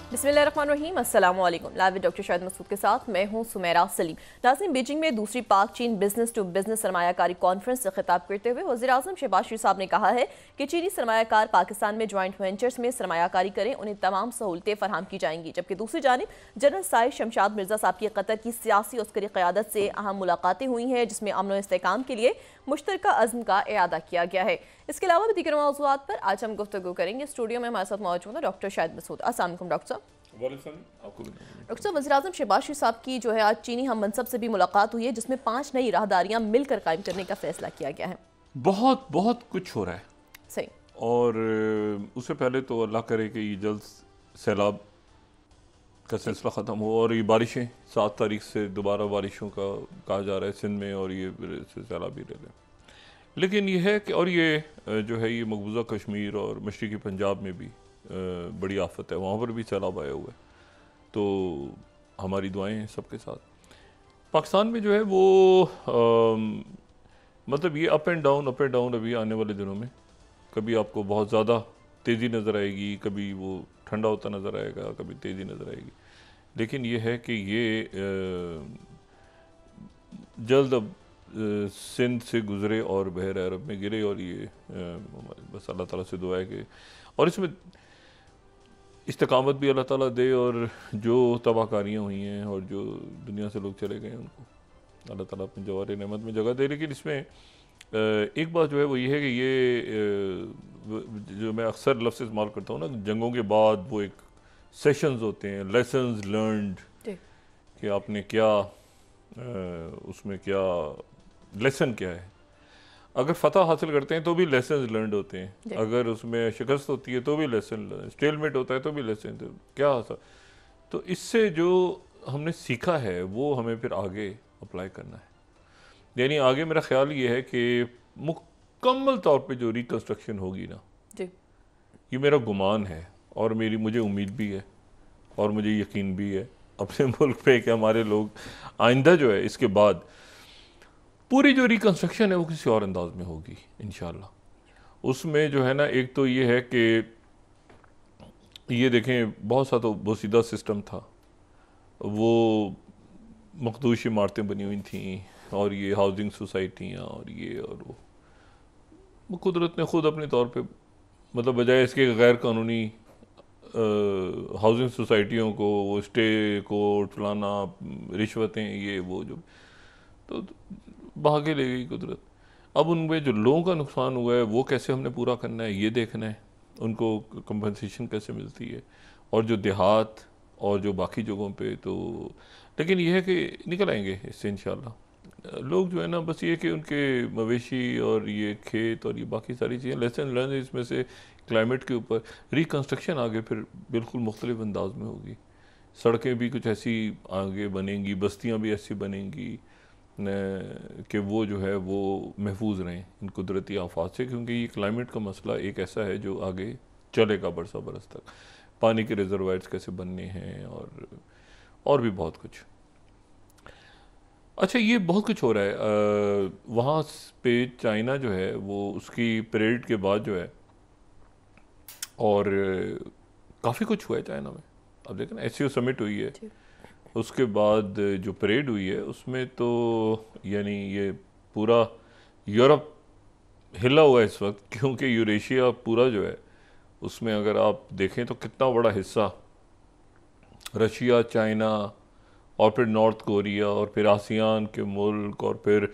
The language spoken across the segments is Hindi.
बिस्मिल्लाहिर्रहमानिर्रहीम, अस्सलाम वालेकुम। Live with doctor Shahid Masood के साथ मैं हूं सुमेरा सलीम। नाज़रीन, बीजिंग में दूसरी पाक चीन बिजनेस टू बिजनेस सरमायाकारी कॉन्फ्रेंस से खिताब करते हुए वज़ीर-ए-आज़म शहबाज शरीफ साहब ने कहा है कि चीनी सरमायाकार पाकिस्तान में ज्वाइंट वेंचर्स में सरमायाकारी करें, उन्हें तमाम सहूलतें फराहम की जाएंगी। जबकि दूसरी जानिब जनरल साइद शमशाद मिर्जा साहब की कतर की सियासी अस्करी क़यादत से अहम मुलाकातें हुई हैं, जिसमें अमन और इस्तेहकाम के लिए मुश्तरका अज़्म का इआदा किया गया है। इसके अलावा भी दीगर मौज़ूआत पर आज हम गुफ्तगू करेंगे। स्टूडियो में हमारे साथ मौजूद है डॉक्टर शाहिद मसूद। अस्सलाम वालेकुम डॉक्टर साहब। डॉक्टर साहब, वज़ीर-ए-आज़म शहबाज शरीफ साहब की जो है आज चीनी हम मनसब से भी मुलाकात हुई है, जिसमें 5 नई राहदारियां मिलकर कायम करने का फैसला किया गया है। बहुत बहुत कुछ हो रहा है सही। और उससे पहले तो अल्लाह करे कि ये जल्द सैलाब का सिलसिला ख़त्म हो और ये बारिशें 7 तारीख से दोबारा बारिशों का कहा जा रहा है सिंध में, और ये सैलाब भी ले लें। लेकिन ये है कि और ये जो है ये मकबूजा कश्मीर और मशरक़ी पंजाब में भी बड़ी आफत है, वहाँ पर भी सैलाब आया हुआ है। तो हमारी दुआएं हैं सबके साथ। पाकिस्तान में जो है वो मतलब ये अप एंड डाउन अभी आने वाले दिनों में कभी आपको बहुत ज़्यादा तेज़ी नज़र आएगी, कभी वो ठंडा होता नज़र आएगा, कभी तेज़ी नज़र आएगी। लेकिन ये है कि ये जल्द अब सिंध से गुज़रे और बहर अरब में गिरे, और ये बस अल्लाह ताला से दुआ है कि और इसमें इस्तिकामत भी अल्लाह ताला दे, और जो तबाहकारियाँ हुई हैं और जो दुनिया से लोग चले गए हैं उनको अल्लाह ताला अपनी जवार नेमत में जगह दे। लेकिन इसमें एक बात जो है वो ये है कि ये जो मैं अक्सर लफ्ज़ इस्तेमाल करता हूँ ना, जंगों के बाद वो एक सेशंस होते हैं, लेसन्स लर्नड, कि आपने क्या उसमें क्या लेसन क्या है। अगर फ़तह हासिल करते हैं तो भी लेसन लर्नड होते हैं, अगर उसमें शिकस्त होती है तो भी लेसन, स्टेलमेट होता है तो भी लेसन, तो क्या हासिल। तो इससे जो हमने सीखा है वो हमें फिर आगे अप्लाई करना है। यानी आगे मेरा ख्याल ये है कि मुकम्मल तौर पे जो रिकन्स्ट्रक्शन होगी ना, ये मेरा गुमान है और मुझे उम्मीद भी है और मुझे यकीन भी है अपने मुल्क पे कि हमारे लोग आइंदा जो है इसके बाद पूरी जो रिकन्स्ट्रक्शन है वो किसी और अंदाज में होगी इंशाल्लाह। उसमें जो है ना, एक तो ये है कि ये देखें बहुत सा तो बोसीदा सिस्टम था, वो मखदूश इमारतें बनी हुई थी और ये हाउसिंग सोसाइटियाँ और ये और वो कुदरत ने ख़ुद अपने तौर पे मतलब बजाय इसके गैर कानूनी हाउसिंग सोसाइटियों को वो स्टे कोर्ट फलाना रिश्वतें ये वो जो तो बहा के ले गई कुदरत। अब उनमें जो लोगों का नुकसान हुआ है वो कैसे हमने पूरा करना है ये देखना है, उनको कंपनसेशन कैसे मिलती है, और जो देहात और जो बाकी जगहों पे तो लेकिन ये है कि निकल आएंगे इससे इंशाल्लाह। लोग जो है ना, बस ये कि उनके मवेशी और ये खेत और ये बाकी सारी चीज़ें लेसन लर्न इसमें से क्लाइमेट के ऊपर रिकन्स्ट्रक्शन आगे फिर बिल्कुल मुख्तलिफ अंदाज में होगी। सड़कें भी कुछ ऐसी आगे बनेंगी, बस्तियाँ भी ऐसी बनेंगी कि वो जो है वो महफूज रहें इन कुदरती आफात से, क्योंकि ये क्लाइमेट का मसला एक ऐसा है जो आगे चलेगा बरसा बरस तक। पानी के रिजर्वायर्स कैसे बनने हैं और भी बहुत कुछ। अच्छा, ये बहुत कुछ हो रहा है वहाँ पे। चाइना जो है वो उसकी परेड के बाद जो है और काफ़ी कुछ हुआ है चाइना में। अब देखें ना, एससीओ समिट हुई है, उसके बाद जो परेड हुई है उसमें तो यानी ये पूरा यूरोप हिला हुआ है इस वक्त, क्योंकि यूरेशिया पूरा जो है उसमें अगर आप देखें तो कितना बड़ा हिस्सा रशिया, चाइना और फिर नॉर्थ कोरिया और फिर आसियान के मुल्क और फिर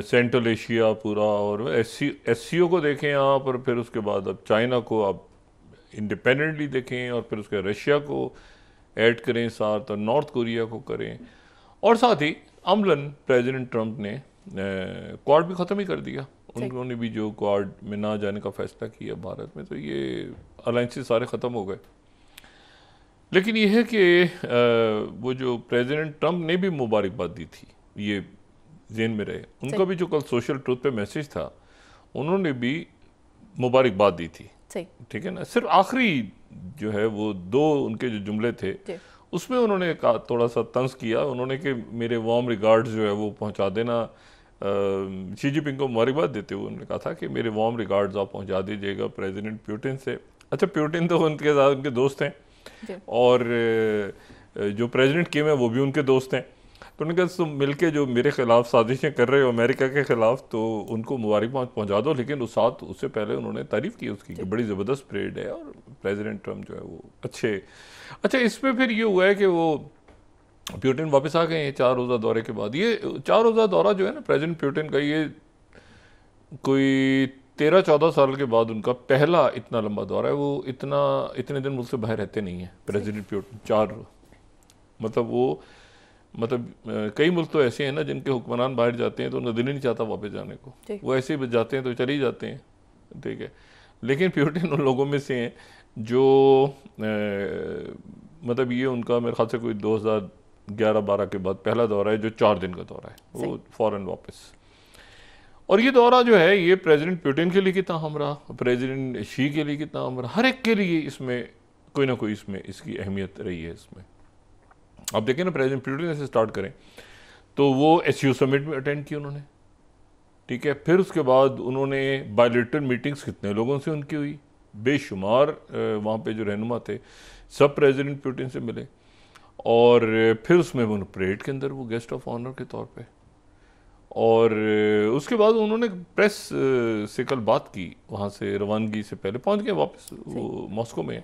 सेंट्रल एशिया पूरा, और एससीओ को देखें आप, और फिर उसके बाद अब चाइना को आप इंडिपेंडेंटली देखें, और फिर उसके रशिया को ऐड करें साथ, और नॉर्थ कोरिया को करें, और साथ ही अमलन प्रेसिडेंट ट्रंप ने क्वाड भी ख़त्म ही कर दिया। उन्होंने भी जो क्वाड में ना जाने का फैसला किया भारत में, तो ये अलायंसेस सारे ख़त्म हो गए। लेकिन ये है कि वो जो प्रेसिडेंट ट्रंप ने भी मुबारकबाद दी थी, ये जेन में रहे, उनका भी जो कल सोशल ट्रूथ पे मैसेज था उन्होंने भी मुबारकबाद दी थी, ठीक है ना। सिर्फ आखिरी जो है वो 2 उनके जो जुमले थे उसमें उन्होंने थोड़ा सा तंज किया, उन्होंने कि मेरे वार्म रिगार्ड्स जो है वो पहुंचा देना, शी जिनपिंग को मुबारकबाद देते हुए उन्होंने कहा था कि मेरे वार्म रिगार्ड्स आप पहुंचा दीजिएगा प्रेसिडेंट पुतिन से। अच्छा, पुतिन तो उनके साथ उनके दोस्त हैं, और जो प्रेसिडेंट किम है वो भी उनके दोस्त हैं। तो उन्होंने कहा तुम मिलके जो मेरे खिलाफ साजिशें कर रहे हो अमेरिका के खिलाफ, तो उनको मुबारकबाद पहुंचा दो। लेकिन उससे पहले उन्होंने तारीफ की उसकी कि बड़ी ज़बरदस्त परेड है और प्रेसिडेंट ट्रम्प जो है वो अच्छे। अच्छा, इसमें फिर ये हुआ है कि वो प्यूटिन वापस आ गए हैं 4 रोज़ा दौरे के बाद। ये 4 रोज़ा दौरा जो है ना प्रेसिडेंट प्यूटिन का, ये कोई 13-14 साल के बाद उनका पहला इतना लंबा दौरा है। वो इतने दिन मुल्क से बाहर रहते नहीं है प्रेसिडेंट प्यूटिन। 4 मतलब कई मुल्क तो ऐसे हैं ना जिनके हुक्मरान बाहर जाते हैं तो उनका दिल ही नहीं चाहता वापस जाने को, वो ऐसे ही जाते हैं तो चले ही जाते हैं, ठीक है। लेकिन प्यूटिन उन लोगों में से हैं जो मतलब ये उनका मेरे ख्याल से कोई 2011-12 के बाद पहला दौरा है जो 4 दिन का दौरा है, वो फौरन वापस। और ये दौरा जो है ये प्रेसिडेंट प्यूटिन के लिए कितना हम रहा, प्रेसिडेंट शी के लिए कितना हम रहा, हर एक के लिए इसमें कोई ना कोई इसमें इसकी अहमियत रही है। इसमें आप देखें ना, प्रेसिडेंट प्यूटिन से स्टार्ट करें तो वो एसयू समिट में अटेंड की उन्होंने, ठीक है। फिर उसके बाद उन्होंने बायलैटरल मीटिंग्स कितने लोगों से उनकी हुई, बेशुमार वहाँ पे जो रहनुमा थे सब प्रेसिडेंट प्यूटिन से मिले। और फिर उसमें वो परेड के अंदर वो गेस्ट ऑफ ऑनर के तौर पे, और उसके बाद उन्होंने प्रेस से कल बात की, वहाँ से रवानगी से पहले पहुँच गए वापस वो मॉस्को में।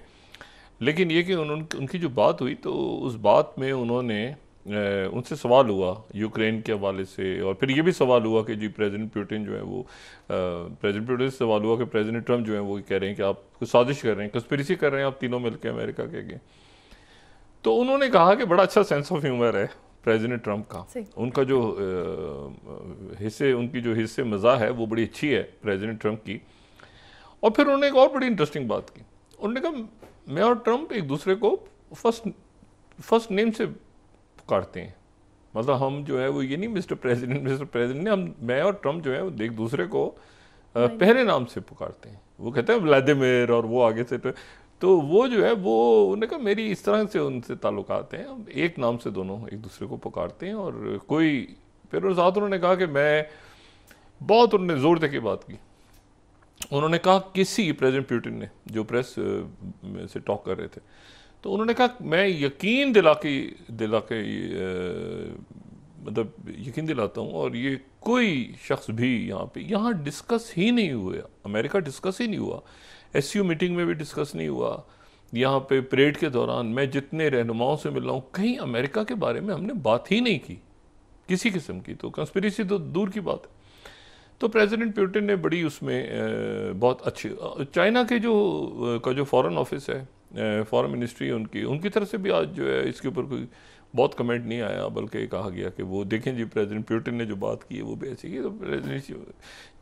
लेकिन ये कि उनकी जो बात हुई तो उस बात में उन्होंने उनसे सवाल हुआ यूक्रेन के हवाले से, और फिर ये भी सवाल हुआ कि जी प्रेसिडेंट प्यूटिन जो है वो प्रेसिडेंट प्यूटिन से सवाल हुआ कि प्रेसिडेंट ट्रम्प जो है वो कह रहे हैं कि आप कुछ साजिश कर रहे हैं, कंस्पिरेसी कर रहे हैं आप तीनों मिलकर अमेरिका के आगे। तो उन्होंने कहा कि बड़ा अच्छा सेंस ऑफ ह्यूमर है प्रेसिडेंट ट्रम्प का, उनका जो उनकी जो हिस्से मज़ा है वो बड़ी अच्छी है प्रेसिडेंट ट्रम्प की। और फिर उन्होंने एक और बड़ी इंटरेस्टिंग बात की, उन्होंने कहा मैं और ट्रम्प एक दूसरे को फर्स्ट नेम से पुकारते हैं, मतलब हम जो है वो ये नहीं मिस्टर प्रेसिडेंट नहीं, मैं और ट्रम्प जो है वो एक दूसरे को पहले नाम से पुकारते हैं। वो कहते हैं व्लादिमीर और वो आगे से, तो वो जो है वो उन्होंने कहा मेरी इस तरह से उनसे ताल्लुकात हैं, हम एक नाम से दोनों एक दूसरे को पुकारते हैं। और कोई फिर उस साथ उन्होंने कहा कि मैं बहुत, उन्होंने जोर दे के बात की, उन्होंने कहा किसी प्रेसिडेंट प्यूटिन ने जो प्रेस से टॉक कर रहे थे, तो उन्होंने कहा मैं यकीन दिला के मतलब यकीन दिलाता हूँ, और ये कोई शख्स भी यहाँ डिस्कस ही नहीं हुआ, अमेरिका डिस्कस ही नहीं हुआ, एसयू मीटिंग में भी डिस्कस नहीं हुआ, यहाँ पे परेड के दौरान मैं जितने रहनुमाओं से मिल रहा हूँ कहीं अमेरिका के बारे में हमने बात ही नहीं की किसी किस्म की, तो कंस्पिरेसी तो दूर की बात है। तो प्रेसिडेंट प्यूटिन ने बड़ी उसमें बहुत अच्छी, चाइना के जो फॉरेन ऑफिस है, फॉरेन मिनिस्ट्री उनकी तरफ से भी आज जो है इसके ऊपर कोई बहुत कमेंट नहीं आया, बल्कि कहा गया कि वो देखें जी प्रेसिडेंट प्यूटिन ने जो बात की है वो भी ऐसी की, तो प्रेसिडेंट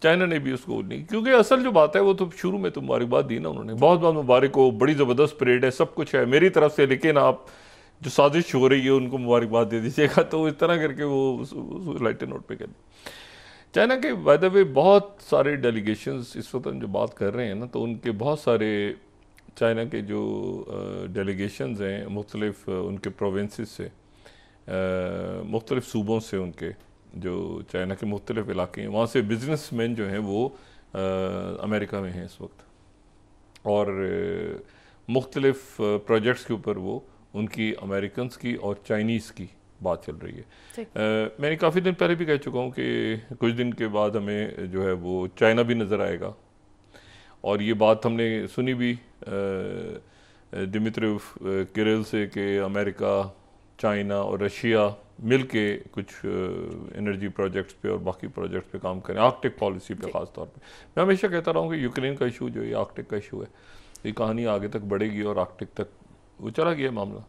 चाइना ने भी उसको नहीं, क्योंकि असल जो बात है वो तो शुरू में तो मुबारकबाद दी ना उन्होंने, बहुत बहुत मुबारक हो, बड़ी ज़बरदस्त परेड है, सब कुछ है मेरी तरफ से, लेकिन आप जो साजिश हो रही है उनको मुबारकबाद दे दीजिएगा। तो इस तरह करके वो लाइटर नोट पे कर। चाइना के बाय द वे बहुत सारे डेलीगेशंस इस वक्त हम जो बात कर रहे हैं ना, तो उनके बहुत सारे चाइना के जो डेलीगेशंस हैं मुख्तलिफ उनके प्रोविंसेस से, मुख्तलिफ सूबों से, उनके जो चाइना के मुख्तलिफ इलाके हैं वहाँ से बिजनेसमैन जो हैं वो अमेरिका में हैं इस वक्त, और मुख्तलिफ प्रोजेक्ट्स के ऊपर वो उनकी अमेरिकन्स की और चाइनीज़ की बात चल रही है। मैंने काफ़ी दिन पहले भी कह चुका हूँ कि कुछ दिन के बाद हमें जो है वो चाइना भी नज़र आएगा, और ये बात हमने सुनी भी दिमित्री किरिल से कि अमेरिका, चाइना और रशिया मिल के कुछ एनर्जी प्रोजेक्ट्स पे और बाकी प्रोजेक्ट्स पे काम करें, आर्कटिक पॉलिसी पे ख़ास तौर पे। मैं हमेशा कहता रहा हूँ कि यूक्रेन का इशू जो है आर्कटिक का इशू है, ये कहानी आगे तक बढ़ेगी और आर्कटिक तक वो चला गया मामला।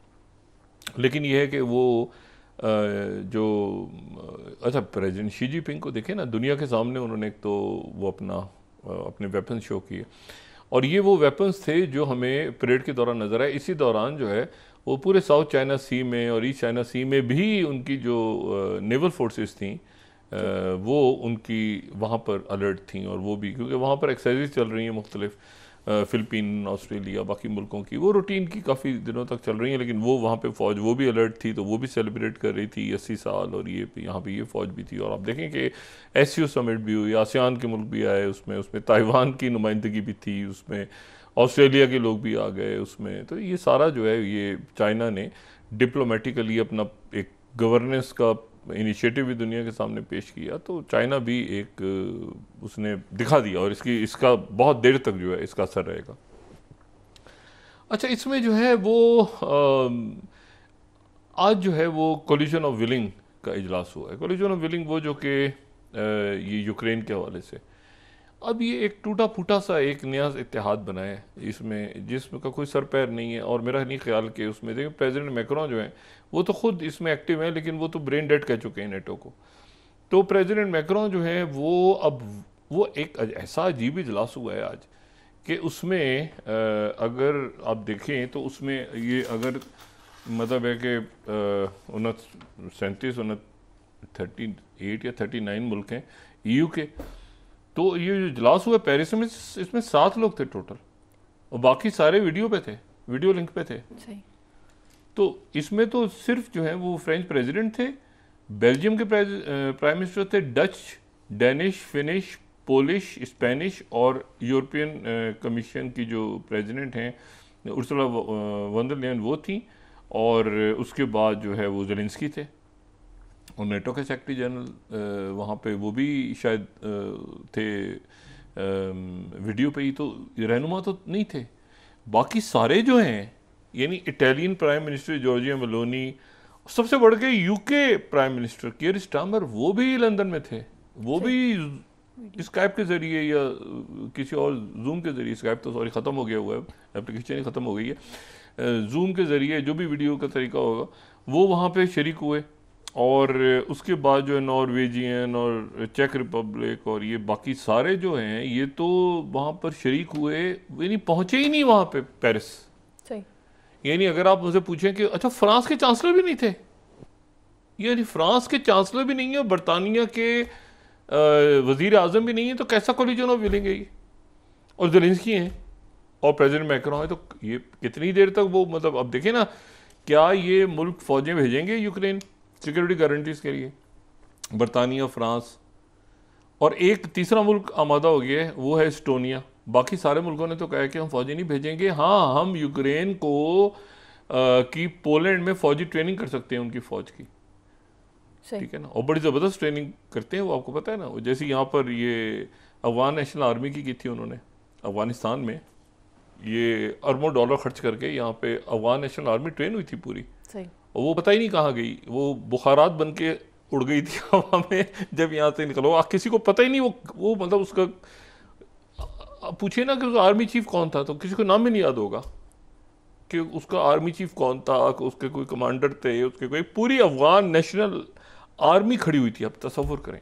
लेकिन ये है कि वो जो अच्छा प्रेसिडेंट शी जिनपिंग को देखें ना, दुनिया के सामने उन्होंने एक तो वो अपने वेपन शो किए, और ये वो वेपन्स थे जो हमें परेड के दौरान नज़र आए। इसी दौरान जो है वो पूरे साउथ चाइना सी में और ईस्ट चाइना सी में भी उनकी जो नेवल फोर्सेस थी वो उनकी वहाँ पर अलर्ट थी, और वो भी क्योंकि वहाँ पर एक्सरसाइज चल रही हैं मुख्तलिफ, फ़िलिपीन, ऑस्ट्रेलिया, बाकी मुल्कों की, वो रूटीन की काफ़ी दिनों तक चल रही हैं, लेकिन वो वहाँ पे फ़ौज वो भी अलर्ट थी, तो वो भी सेलिब्रेट कर रही थी 80 साल, और ये यहाँ पे ये फ़ौज भी थी। और आप देखें कि एसयू समिट भी हुई, आसियान के मुल्क भी आए उसमें ताइवान की नुमाइंदगी भी थी उसमें, ऑस्ट्रेलिया के लोग भी आ गए उसमें। तो ये सारा जो है ये चाइना ने डिप्लोमेटिकली अपना एक गवर्नेंस का इनिशिएटिव भी दुनिया के सामने पेश किया। तो चाइना भी एक उसने दिखा दिया और इसका बहुत देर तक जो है इसका असर रहेगा। अच्छा, इसमें जो है वो आज जो है वो कोलिजन ऑफ विलिंग का इजलास हुआ है। कोलिजन ऑफ विलिंग वो जो कि ये यूक्रेन के हवाले से अब ये एक टूटा फूटा सा एक नया इत्तेहाद बना है इसमें, जिसमें का कोई सर पैर नहीं है। और मेरा नहीं ख्याल कि उसमें देखिए प्रेसिडेंट मैक्रोन जो है वो तो खुद इसमें एक्टिव है, लेकिन वो तो ब्रेन डेड कह चुके हैं नेटो को। तो प्रेसिडेंट मैक्रोन जो है वो अब वो एक ऐसा अजीब इजलास हुआ है आज कि उसमें अगर आप देखें तो उसमें ये अगर मतलब है कि 38 या 39 मुल्क हैं EU के। तो ये जो इजलास हुआ पेरिस में, इसमें 7 लोग थे टोटल और बाकी सारे वीडियो पे थे, वीडियो लिंक पे थे। सही। तो इसमें तो सिर्फ जो है वो फ्रेंच प्रेसिडेंट थे, बेल्जियम के प्राइम मिनिस्टर थे, Dutch, Danish, finish, Polish, Spanish और यूरोपियन कमीशन की जो प्रेसिडेंट हैं उर्सुला वॉन डर लेयन वो थी। और उसके बाद जो है वो ज़ेलेंस्की थे और नेटो के सेक्रेटरी जनरल वहाँ पे वो भी शायद थे वीडियो पे ही। तो रहनुमा तो नहीं थे, बाकी सारे जो हैं यानी Italian prime minister Giorgia Meloni, सबसे बढ़ के यूके प्राइम मिनिस्टर कियर स्टारमर वो भी लंदन में थे। वो भी स्काइप के ज़रिए या किसी और जूम के ज़रिए, स्काइप तो सॉरी ख़त्म हो गया हुआ है, एप्लीकेशन ही ख़त्म हो गई है, जूम के ज़रिए जो भी वीडियो का तरीका होगा वो वहाँ पे शरीक हुए। और उसके बाद जो है नॉर्वेजियन और चेक रिपब्लिक और ये बाकी सारे जो हैं ये तो वहाँ पर शरीक हुए, यानी पहुँचे ही नहीं वहाँ पे पेरिस। सही। यानी अगर आप मुझे पूछें कि अच्छा फ्रांस के चांसलर भी नहीं थे, यानी फ्रांस के चांसलर भी नहीं है, बरतानिया के वजीर आजम भी नहीं है, तो कैसा कोलिजन ऑफ विलिंग है ये? और ज़ेलेंस्की हैं और प्रेसिडेंट मैक्रोन है, तो ये कितनी देर तक वो मतलब अब देखिए ना, क्या ये मुल्क फौजें भेजेंगे यूक्रेन सिक्योरिटी गारंटीज के लिए? बरतानिया, फ्रांस और एक तीसरा मुल्क आमादा हो गया है वो है एस्टोनिया। बाकी सारे मुल्कों ने तो कहा कि हम फौजी नहीं भेजेंगे। हाँ, हम यूक्रेन को की पोलैंड में फौजी ट्रेनिंग कर सकते हैं उनकी फौज की, ठीक है ना, और बड़ी ज़बरदस्त ट्रेनिंग करते हैं वो, आपको पता है ना। जैसे यहाँ पर ये अफगान नेशनल आर्मी की थी उन्होंने अफगानिस्तान में, ये अरबों डॉलर खर्च करके यहाँ पे अफगान नेशनल आर्मी ट्रेन हुई थी पूरी। सही। और वो पता ही नहीं कहाँ गई, वो बुखारात बन के उड़ गई थी हवा में जब यहाँ से निकलो। किसी को पता ही नहीं वो मतलब उसका पूछिए ना कि उसका आर्मी चीफ कौन था तो किसी को नाम भी नहीं याद होगा कि उसका आर्मी चीफ कौन था, उसके कोई कमांडर थे, उसके कोई पूरी अफगान नेशनल आर्मी खड़ी हुई थी, आप तसव्वुर करें।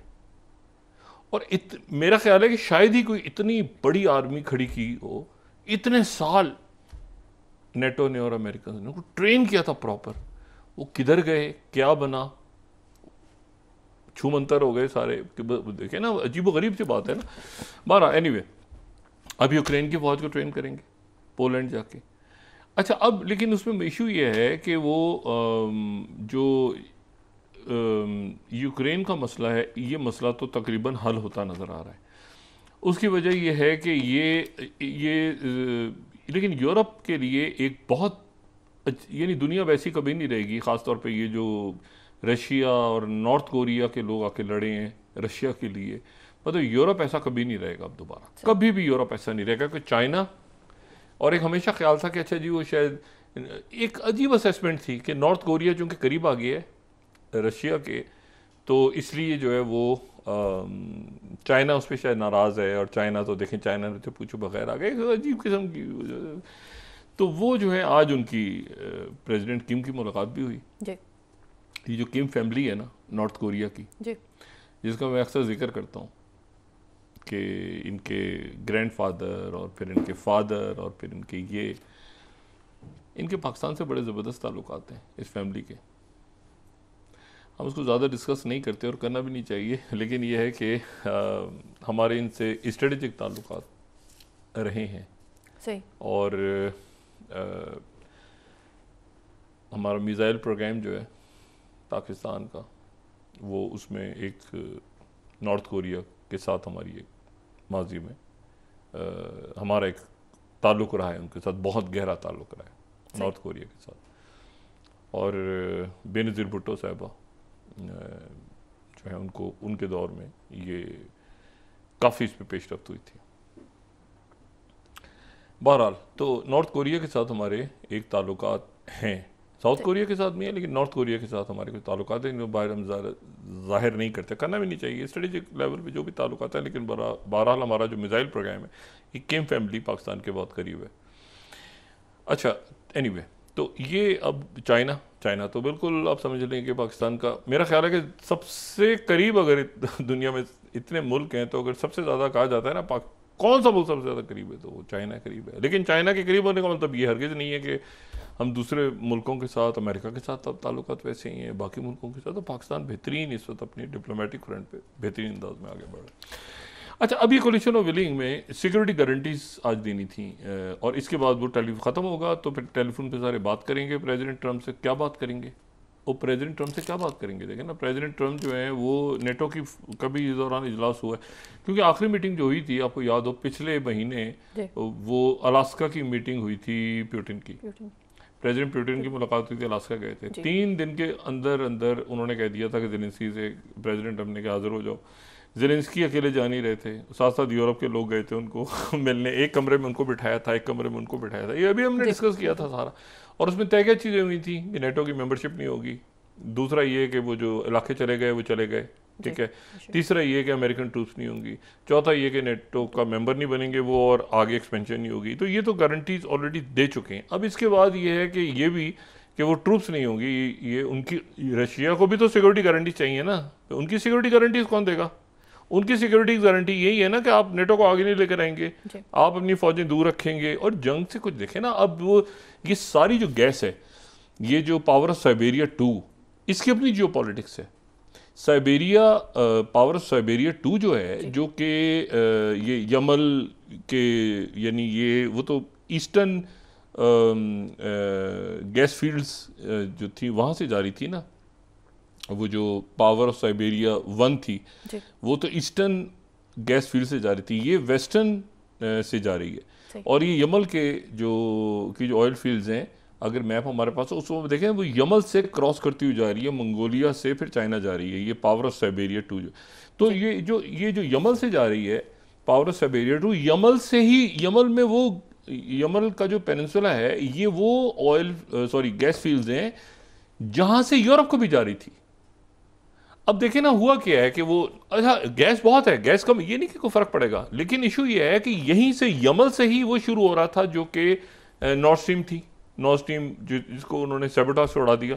और मेरा ख्याल है कि शायद ही कोई इतनी बड़ी आर्मी खड़ी की हो, इतने साल नेटो ने और अमेरिका ने उनको ट्रेन किया था प्रॉपर। वो किधर गए, क्या बना, छूमंतर हो गए सारे। देखे ना, अजीब गरीब सी बात है ना। बारह एनीवे, अब यूक्रेन की फौज को ट्रेन करेंगे पोलैंड जाके। अच्छा, अब लेकिन उसमें इशू ये है कि वो जो यूक्रेन का मसला है, ये मसला तो तकरीबन हल होता नज़र आ रहा है। उसकी वजह यह है कि ये लेकिन यूरोप के लिए एक बहुत, यानी दुनिया वैसी कभी नहीं रहेगी। ख़ासतौर पे ये जो रशिया और नॉर्थ कोरिया के लोग आके लड़े हैं रशिया के लिए, मतलब यूरोप ऐसा कभी नहीं रहेगा अब दोबारा, कभी भी यूरोप ऐसा नहीं रहेगा। कि चाइना, और एक हमेशा ख्याल था कि अच्छा जी वो शायद एक अजीब असेसमेंट थी कि नॉर्थ कोरिया चूँकि करीब आ गया है रशिया के, तो इसलिए जो है वो चाइना उस पर शायद नाराज़ है। और चाइना तो देखें, चाइना ने तो पूछो बगैर आ गए, अजीब किस्म की। तो वो जो है आज उनकी प्रेसिडेंट किम की मुलाकात भी हुई जी। ये जो किम फैमिली है ना नॉर्थ कोरिया की जी, जिसका मैं अक्सर जिक्र करता हूँ कि इनके ग्रैंडफादर और फिर इनके फादर और फिर इनके पाकिस्तान से बड़े ज़बरदस्त ताल्लुकात हैं इस फैमिली के। हम उसको ज़्यादा डिस्कस नहीं करते और करना भी नहीं चाहिए, लेकिन ये है कि हमारे इनसे स्ट्रेटेजिक ताल्लुकात रहे हैं। सही। और हमारा मिसाइल प्रोग्राम जो है पाकिस्तान का, वो उसमें एक नॉर्थ कोरिया के साथ हमारी एक माजी में हमारा एक ताल्लुक़ रहा है उनके साथ, बहुत गहरा ताल्लुक़ रहा है नॉर्थ कोरिया के साथ। और बेनज़ीर भुट्टो साहिबा जो है उनको उनके दौर में ये काफ़ी इस पर पेशरफ्त हुई थी। बहरहाल तो नॉर्थ कोरिया के साथ हमारे एक ताल्लुकात हैं, साउथ कोरिया के साथ नहीं है लेकिन नॉर्थ कोरिया के साथ हमारे कुछ ताल्लुकात हैं जो बाहर हम ज़ाहिर नहीं करते, करना भी नहीं चाहिए स्ट्रेटेजिक लेवल पे जो भी ताल्लुकात हैं। लेकिन बहरहाल हमारा जो मिसाइल प्रोग्राम है ये किम फैमिली पाकिस्तान के बहुत करीब है। अच्छा एनीवे, तो ये अब चाइना तो बिल्कुल आप समझ लें कि पाकिस्तान का, मेरा ख्याल है कि सबसे करीब अगर दुनिया में इतने मुल्क हैं तो अगर सबसे ज़्यादा कहा जाता है ना कौन सा मुल्क सबसे ज़्यादा करीब है तो वो चाइना करीब है। लेकिन चाइना के करीब होने का मतलब ये हरगिज़ नहीं है कि हम दूसरे मुल्कों के साथ, अमेरिका के साथ ताल्लुकात वैसे ही हैं, बाकी मुल्कों के साथ। तो पाकिस्तान बेहतरीन इस वक्त अपनी डिप्लोमेटिक फ्रंट पे बेहतरीन अंदाज में आगे बढ़ रहा है। अच्छा, अभी कोलिशन ऑफ विलिंग में सिक्योरिटी गारंटीज आज देनी थी और इसके बाद वो टेलीफोन ख़त्म होगा तो फिर टेलीफोन पे सारे बात करेंगे प्रेसिडेंट ट्रम्प से। क्या बात करेंगे? वो प्रेसिडेंट ट्रम्प से क्या बात करेंगे? देखें ना, प्रेसिडेंट ट्रम्प जो है वो नेटो की कभी इस दौरान इजलास हुआ है, क्योंकि आखिरी मीटिंग जो हुई थी आपको याद हो पिछले महीने वो अलास्का की मीटिंग हुई थी प्यूटिन की। प्रेसिडेंट पुतिन की मुलाकात हुई थी, अलास्का गए थे। 3 दिन के अंदर अंदर उन्होंने कह दिया था कि ज़ेलेंस्की से, प्रेसिडेंट ट्रम्प ने कहा हाजिर हो जाओ। ज़ेलेंस्की अकेले जा नहीं रहे थे, साथ साथ यूरोप के लोग गए थे उनको मिलने, एक कमरे में उनको बिठाया था, एक कमरे में उनको बिठाया था। ये अभी हमने डिस्कस किया था सारा, और उसमें तय क्या चीज़ें हुई थी कि नेटो की मेंबरशिप नहीं होगी, दूसरा ये कि वो जो इलाके चले गए वो चले गए, ठीक है, तीसरा ये कि अमेरिकन ट्रूप्स नहीं होंगी, चौथा ये कि नेटो का मेंबर नहीं बनेंगे वो और आगे एक्सपेंशन नहीं होगी। तो ये तो गारंटीज ऑलरेडी दे चुके हैं। अब इसके बाद ये है कि ये भी कि वो ट्रूप्स नहीं होंगी, ये उनकी, रशिया को भी तो सिक्योरिटी गारंटी चाहिए ना, तो उनकी सिक्योरिटी गारंटीज कौन देगा? उनकी सिक्योरिटी गारंटी यही है ना कि आप नेटो को आगे नहीं लेकर आएंगे, आप अपनी फौजें दूर रखेंगे और जंग से कुछ देखें ना। अब वो ये सारी जो गैस है, ये जो पावर ऑफ साइबेरिया 2, इसकी अपनी जियो पॉलिटिक्स है। साइबेरिया, पावर ऑफ साइबेरिया 2 जो है, जो कि ये यमल के, यानी ये वो तो ईस्टर्न गैस फील्ड्स जो थी वहाँ से जारी थी ना, वो जो पावर ऑफ साइबेरिया 1 थी वो तो ईस्टर्न गैस फील्ड से जा रही थी, ये वेस्टर्न से जा रही है। और ये यमल के जो ऑयल फील्ड्स हैं, अगर मैप हमारे पास है उसको देखें, वो यमल से क्रॉस करती हुई जा रही है, मंगोलिया से फिर चाइना जा रही है, ये पावर ऑफ साइबेरिया 2 जो। तो ये जो यमल से जा रही है पावर ऑफ साइबेरिया 2, यमल से ही, यमल में वो, यमल का जो पेनिनसुला है ये वो गैस फील्ड्स हैं जहाँ से यूरोप को भी जा रही थी। अब देखें ना हुआ क्या है कि वो, अच्छा गैस बहुत है, गैस कम, ये नहीं कि कोई फर्क पड़ेगा, लेकिन इशू ये है कि यहीं से यमल से ही वो शुरू हो रहा था जो कि नॉर्थ स्ट्रीम थी, नॉर्थ स्ट्रीम जिसको उन्होंने सैबोटाज से उड़ा दिया।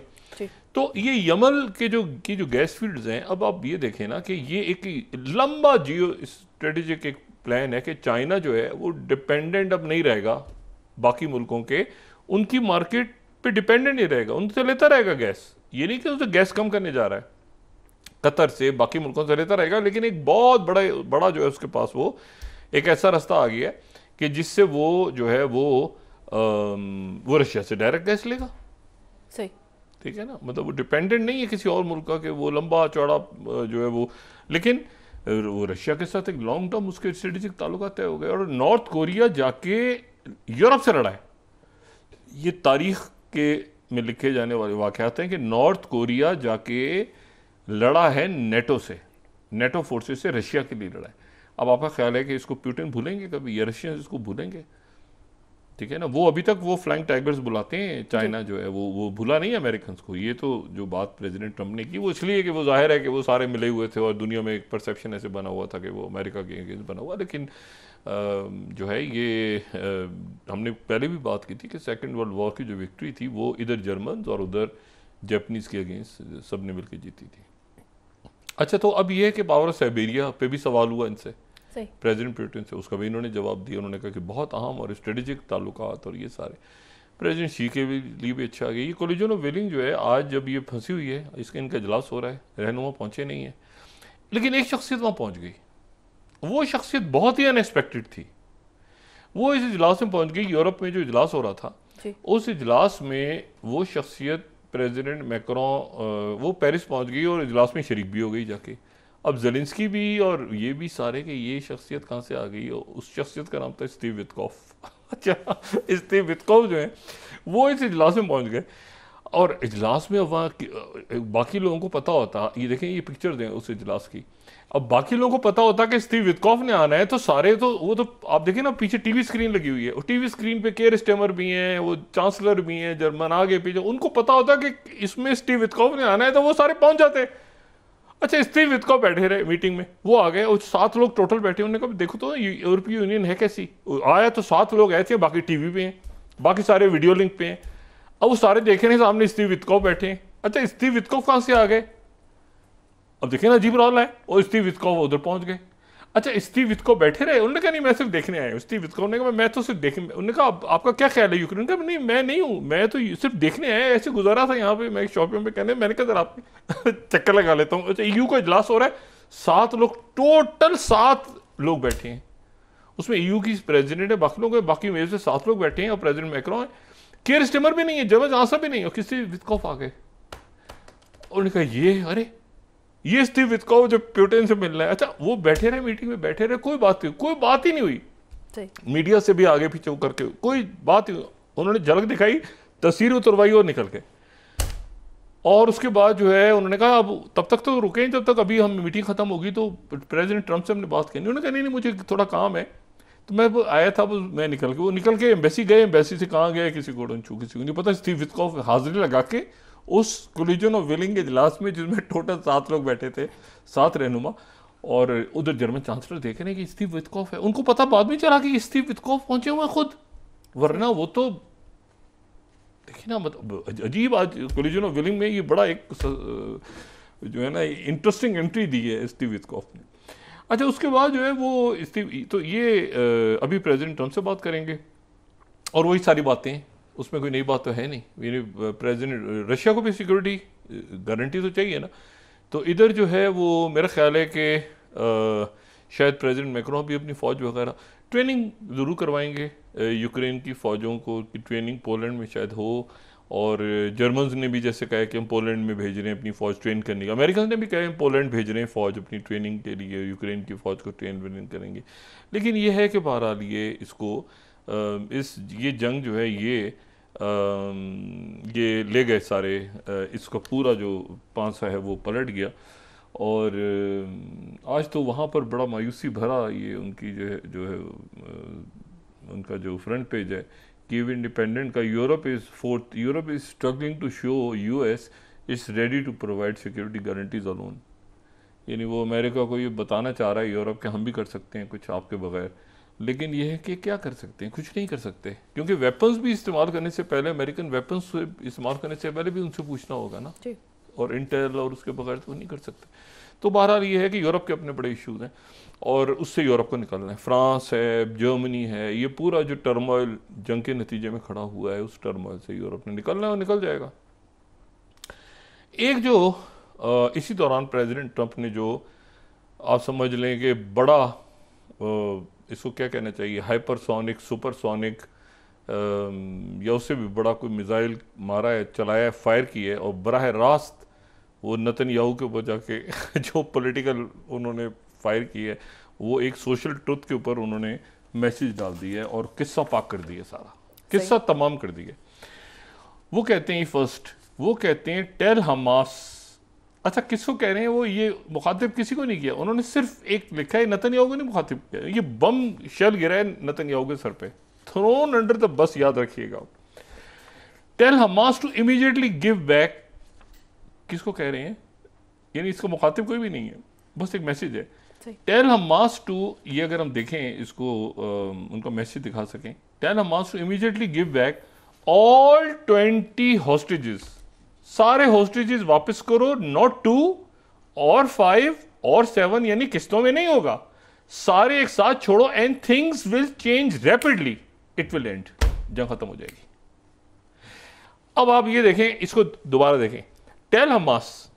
तो ये यमल के जो गैस फील्ड्स हैं, अब आप ये देखें ना कि ये एक लंबा जियो स्ट्रेटेजिक एक प्लान है कि चाइना जो है वो डिपेंडेंट अब नहीं रहेगा बाकी मुल्कों के, उनकी मार्केट पे डिपेंडेंट नहीं रहेगा, उनसे लेता रहेगा गैस। ये नहीं कि उनसे गैस कम करने जा रहा है, कतर से, बाकी मुल्कों से लेता रहेगा, लेकिन एक बहुत बड़ा जो है उसके पास वो एक ऐसा रास्ता आ गया है कि जिससे वो जो है वो रशिया से डायरेक्ट गैस लेगा। सही, ठीक है ना, मतलब वो डिपेंडेंट नहीं है किसी और मुल्क का कि वो लंबा चौड़ा जो है वो, लेकिन वो रशिया के साथ एक लॉन्ग टर्म उसके स्ट्रेटेजिक ताल्लुकात तय हो गए। और नॉर्थ कोरिया जाके यूरोप से लड़ा है, ये तारीख के में लिखे जाने वाले वाक़यात हैं कि नॉर्थ कोरिया जाके लड़ा है नेटो से, नेटो फोर्सेस से रशिया के लिए लड़ा है। अब आपका ख्याल है कि इसको पुतिन भूलेंगे कभी, या रशियन इसको भूलेंगे? ठीक है ना, वो अभी तक वो फ्लाइंग टाइगर्स बुलाते हैं, चाइना जो है वो भूला नहीं अमेरिकन को। ये तो जो बात प्रेसिडेंट ट्रम्प ने की वो इसलिए कि वो जाहिर है कि वो सारे मिले हुए थे और दुनिया में एक परसेप्शन ऐसे बना हुआ था कि वो अमेरिका के अगेंस्ट बना हुआ। लेकिन जो है ये हमने पहले भी बात की थी कि सेकेंड वर्ल्ड वॉर की जो विक्ट्री थी वो इधर जर्मन और उधर जापानीज़ के अगेंस्ट सब ने मिलकर जीती थी। अच्छा, तो अब ये है कि पावर ऑफ साइबेरिया पे भी सवाल हुआ इनसे, प्रेसिडेंट पुतिन से, उसका भी इन्होंने जवाब दिया। उन्होंने कहा कि बहुत अहम और स्ट्रेटेजिक ताल्लुकात और ये सारे प्रेसिडेंट शी के लिए भी अच्छा गया। ये कोलिजन ऑफ विलिंग जो है आज जब ये फंसी हुई है, इसका इनका इजलास हो रहा है, रहनुमा पहुंचे नहीं है, लेकिन एक शख्सियत वहाँ पहुँच गई। वो शख्सियत बहुत ही अनएक्सपेक्टेड थी, वो इस इजलास में पहुँच गई। यूरोप में जो इजलास हो रहा था उस इजलास में वो शख्सियत प्रेसिडेंट मैक्रोन वो पेरिस पहुंच गई और इजलास में शरीक भी हो गई जाके। अब ज़ेलेंस्की भी और ये भी सारे के ये शख्सियत कहाँ से आ गई, उस शख्सियत का नाम था स्टीव विटकॉफ। अच्छा, स्टीव विटकॉफ जो है वो इस इजलास में पहुंच गए, और इजलास में वहाँ बाकी लोगों को पता होता, ये देखें ये पिक्चर दें उस इजलास की, अब बाकी लोगों को पता होता कि स्टीव विटकॉफ ने आना है, तो सारे तो वो तो आप देखें ना पीछे टीवी स्क्रीन लगी हुई है, और टीवी स्क्रीन पे केयर स्टेमर भी हैं, वो चांसलर भी हैं जर्मन आगे पीछे, उनको पता होता कि इसमें स्टीव विटकॉफ ने आना है, तो वो सारे पहुंच जाते। अच्छा, स्टीव विटकॉफ बैठे रहे मीटिंग में, वो आ गए और 7 लोग टोटल बैठे, उन्होंने कहा देखो तो यूरोपीय यूनियन है कैसी, आया तो 7 लोग ऐसे, बाकी टीवी पे हैं, बाकी सारे वीडियो लिंक पे हैं। अब वो सारे देखे नहीं सामने स्टीव विटकॉफ बैठे हैं। अच्छा, स्टीव विटकॉफ कहाँ से आ गए, अब देखे ना अजीब रहा है, और स्टीव विटकॉफ उधर पहुंच गए। अच्छा, स्टीव विटकॉफ बैठे रहे, उन्होंने कहा नहीं मैं सिर्फ देखने आया हूँ। स्टीव विटकॉफ ने कहा मैं तो सिर्फ देखने, उन्होंने कहा आपका क्या ख्याल है यूक्रेन का, नहीं मैं नहीं हूँ, मैं तो सिर्फ देखने आया, ऐसे गुजारा था यहाँ पे मैं शॉपिंग पे कहने, मैंने कहा आप चक्कर लगा लेता हूँ। अच्छा, EU का इजलास हो रहा है, 7 लोग टोटल 7 लोग बैठे हैं, उसमें EU की प्रेसिडेंट है, बाकी लोग बाकी मेरे से 7 लोग बैठे हैं, और प्रेसिडेंट मैक्रोन है, केयर स्टेमर भी नहीं है, जर्मन चांसलर भी नहीं है, और किसी विटकॉफ आ गए। उन्होंने कहा ये अरे ये स्टीव विटकॉफ जो पुतिन से मिल रहा है। अच्छा, वो बैठे रहे मीटिंग में, बैठे रहे, कोई बात ही नहीं हुई, मीडिया से भी आगे पीछे करके कोई बात ही, उन्होंने झलक दिखाई, तस्वीर उतरवाई और निकल गए। और उसके बाद जो है उन्होंने कहा अब तब तक तो रुके, जब तक अभी हम मीटिंग खत्म होगी तो प्रेसिडेंट ट्रंप से हमने बात की। उन्होंने कहा नहीं मुझे थोड़ा काम है, तो मैं आया था, मैं निकल के एम्बेसी गए, एम्बेसी से कहाँ गए किसी को किसी को नहीं पता। स्टीव विटकॉफ हाजिरी लगा के उस कोलिजन ऑफ विलिंग के इजलास में, जिसमें टोटल 7 लोग बैठे थे, 7 रहनुमा, और उधर जर्मन चांसलर देख रहे हैं कि स्टीव विटकॉफ है, उनको पता बाद में चला कि स्टीव विटकॉफ पहुंचे हुए खुद, वरना वो तो देखिए ना, मतलब अजीब आज कोलिजन ऑफ विलिंग में ये बड़ा एक जो है ना इंटरेस्टिंग एंट्री दी है स्टीव विटकॉफ ने। अच्छा, उसके बाद जो है वो स्टीव, तो ये अभी प्रेसिडेंट ट्रंप से बात करेंगे, और वही सारी बातें, उसमें कोई नई बात तो है नहीं। प्रेसिडेंट रशिया को भी सिक्योरिटी गारंटी तो चाहिए ना, तो इधर जो है वो मेरा ख्याल है कि शायद प्रेसिडेंट मैक्रोन भी अपनी फ़ौज वगैरह ट्रेनिंग ज़रूर करवाएंगे यूक्रेन की फ़ौजों को, कि ट्रेनिंग पोलैंड में शायद हो, और जर्मन्स ने भी जैसे कहा कि हम पोलैंड में भेज रहे हैं अपनी फ़ौज ट्रेन करने का, अमेरिकन ने भी कहा हम पोलैंड भेज रहे हैं फ़ौज अपनी ट्रेनिंग के लिए, यूक्रेन की फ़ौज को ट्रेन करेंगे। लेकिन ये है कि बहरहाल ये इसको ये जंग जो है ये ले गए सारे, इसका पूरा जो पांसा है वो पलट गया, और आज तो वहाँ पर बड़ा मायूसी भरा ये उनकी जो है उनका जो फ्रंट पेज है कीव इंडिपेंडेंट का, Europe is struggling to show US is ready to provide security guarantees alone. यानी वो अमेरिका को ये बताना चाह रहा है यूरोप के हम भी कर सकते हैं कुछ आपके बगैर, लेकिन ये है कि क्या कर सकते हैं, कुछ नहीं कर सकते, क्योंकि वेपन्स भी इस्तेमाल करने से पहले, अमेरिकन वेपन्स इस्तेमाल करने से पहले भी उनसे पूछना होगा ना, और इंटेल और उसके बगैर तो नहीं कर सकते। तो बहरहाल ये है कि यूरोप के अपने बड़े इश्यूज हैं, और उससे यूरोप को निकलना है। फ्रांस है, जर्मनी है, ये पूरा जो टर्मोइल जंग के नतीजे में खड़ा हुआ है, उस टर्मोइल से यूरोप ने निकलना है, और निकल जाएगा। एक जो इसी दौरान प्रेसिडेंट ट्रंप ने जो आप समझ लें कि बड़ा इसको क्या कहना चाहिए, हाइपरसोनिक, सुपरसोनिक या उससे भी बड़ा कोई मिसाइल मारा है, चलाया है, फायर की है, और बराह रास्त वो नेतन्याहू के ऊपर जाके जो पॉलिटिकल उन्होंने फायर की है, वो एक सोशल ट्रुथ के ऊपर उन्होंने मैसेज डाल दिया है, और किस्सा पाक कर दिया, सारा किस्सा तमाम कर दिया। वो कहते हैं फर्स्ट, वो कहते हैं टेल हमास। अच्छा, किसको कह रहे हैं वो, ये मुखातिब किसी को नहीं किया, उन्होंने सिर्फ एक लिखा है, नेतन्याहू को नहीं मुखातिब किया। ये बम शेल गिरा है नेतन्याहू के सर पे, थ्रोन अंडर द बस, याद रखिएगा। Tell Hamas to immediately give back, किसको कह रहे हैं, यानी इसका मुखातिब कोई भी नहीं है, बस एक मैसेज है। टेल हमास टू, ये अगर हम देखें इसको उनका मैसेज दिखा सकें, tell Hamas to immediately give back all 20 hostages, सारे हॉस्टेजेस वापस करो, नॉट 2 और 5 और 7, यानी किस्तों में नहीं होगा, सारे एक साथ छोड़ो, and things will change rapidly, it will and, जंग खत्म हो जाएगी। अब आप ये देखें, इसको दोबारा देखें, टेल हमास,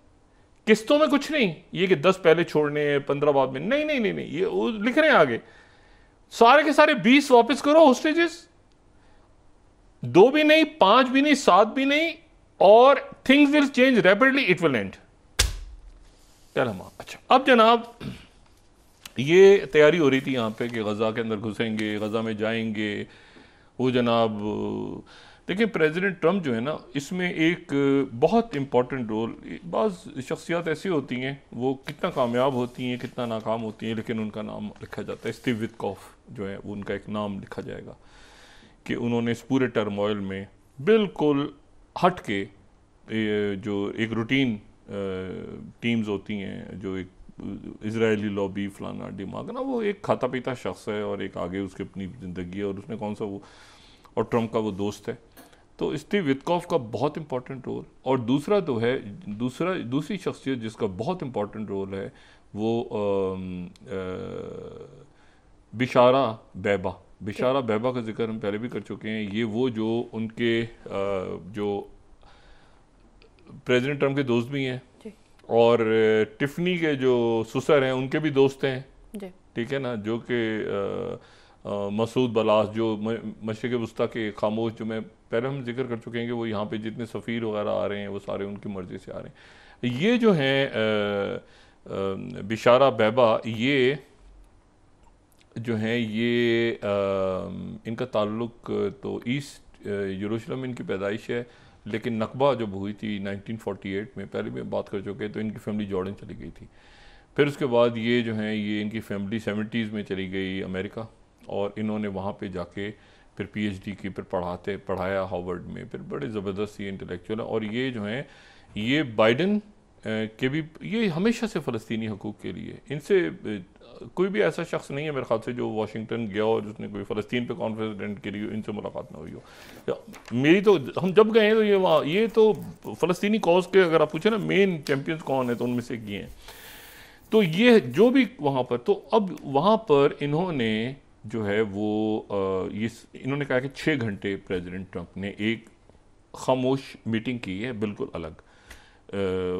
किस्तों में कुछ नहीं, ये कि 10 पहले छोड़ने, 15 बाद में, नहीं नहीं नहीं नहीं, ये लिख रहे हैं आगे, सारे के सारे 20 वापस करो हॉस्टेजेस, 2 भी नहीं, 5 भी नहीं, 7 भी नहीं, और things will change rapidly, it will and. पहला माह। अच्छा, अब जनाब ये तैयारी हो रही थी यहाँ पे कि गज़ा के अंदर घुसेंगे, गज़ा में जाएंगे, वो जनाब देखिए प्रेसिडेंट ट्रम्प जो है ना, इसमें एक बहुत इम्पॉर्टेंट रोल, बाज़ शख्सियात ऐसी होती हैं वो कितना कामयाब होती हैं कितना नाकाम होती हैं, लेकिन उनका नाम लिखा जाता है। स्टीव विटकॉफ जो है, उनका एक नाम लिखा जाएगा कि उन्होंने इस पूरे टर्मोइल में बिल्कुल हट के जो एक रूटीन टीम्स होती हैं, जो एक इजरायली लॉबी फलाना दिमाग ना, वो एक खाता पीता शख्स है और एक आगे उसकी अपनी ज़िंदगी है, और उसने कौन सा वो, और ट्रम्प का वो दोस्त है। तो स्टीव विटकॉफ का बहुत इंपॉर्टेंट रोल, और दूसरा तो है दूसरी शख्सियत जिसका बहुत इंपॉर्टेंट रोल है वो बिशारा बैबा का जिक्र हम पहले भी कर चुके हैं। ये वो जो उनके जो प्रेसिडेंट ट्रम्प के दोस्त भी हैं, और टिफनी के जो सुसर हैं उनके भी दोस्त हैं, ठीक है ना, जो कि मसूद बलास जो मशरिक़ वस्ता के खामोश, जो मैं पहले हम जिक्र कर चुके हैं कि वो यहाँ पे जितने सफ़ीर वगैरह आ रहे हैं वो सारे उनकी मर्ज़ी से आ रहे हैं। ये जो हैं बिशारा बैबा, ये जो हैं ये इनका ताल्लुक तो ईस्ट यरूशलेम इनकी पैदाइश है, लेकिन नकबा जब हुई थी 1948 में, पहले भी बात कर चुके हैं, तो इनकी फैमिली जॉर्डन चली गई थी। फिर उसके बाद ये जो हैं ये इनकी फैमिली 70s में चली गई अमेरिका, और इन्होंने वहाँ पे जाके फिर PhD की, फिर पढ़ाया हार्वर्ड में, फिर बड़े ज़बरदस्त ये इंटेलेक्चुअल हैं। और ये जो हैं ये बाइडन के भी, ये हमेशा से फ़लस्तीनी हकूक़ के लिए, इनसे कोई भी ऐसा शख्स नहीं है मेरे ख्याल से जो वाशिंगटन गया और उसने कोई फ़लस्तीन पे कॉन्फ्रेंस अटेंड करी हो, इनसे मुलाकात ना हुई हो। मेरी तो, हम जब गए हैं तो ये वहाँ, ये तो फ़लस्तीनी कॉज के अगर आप पूछे ना मेन चैम्पियंस कौन है, तो उनमें से एक ये हैं। तो ये जो भी वहाँ पर, तो अब वहाँ पर इन्होंने जो है वो ये इन्होंने कहा कि 6 घंटे प्रेसिडेंट ट्रम्प ने एक खामोश मीटिंग की है, बिल्कुल अलग।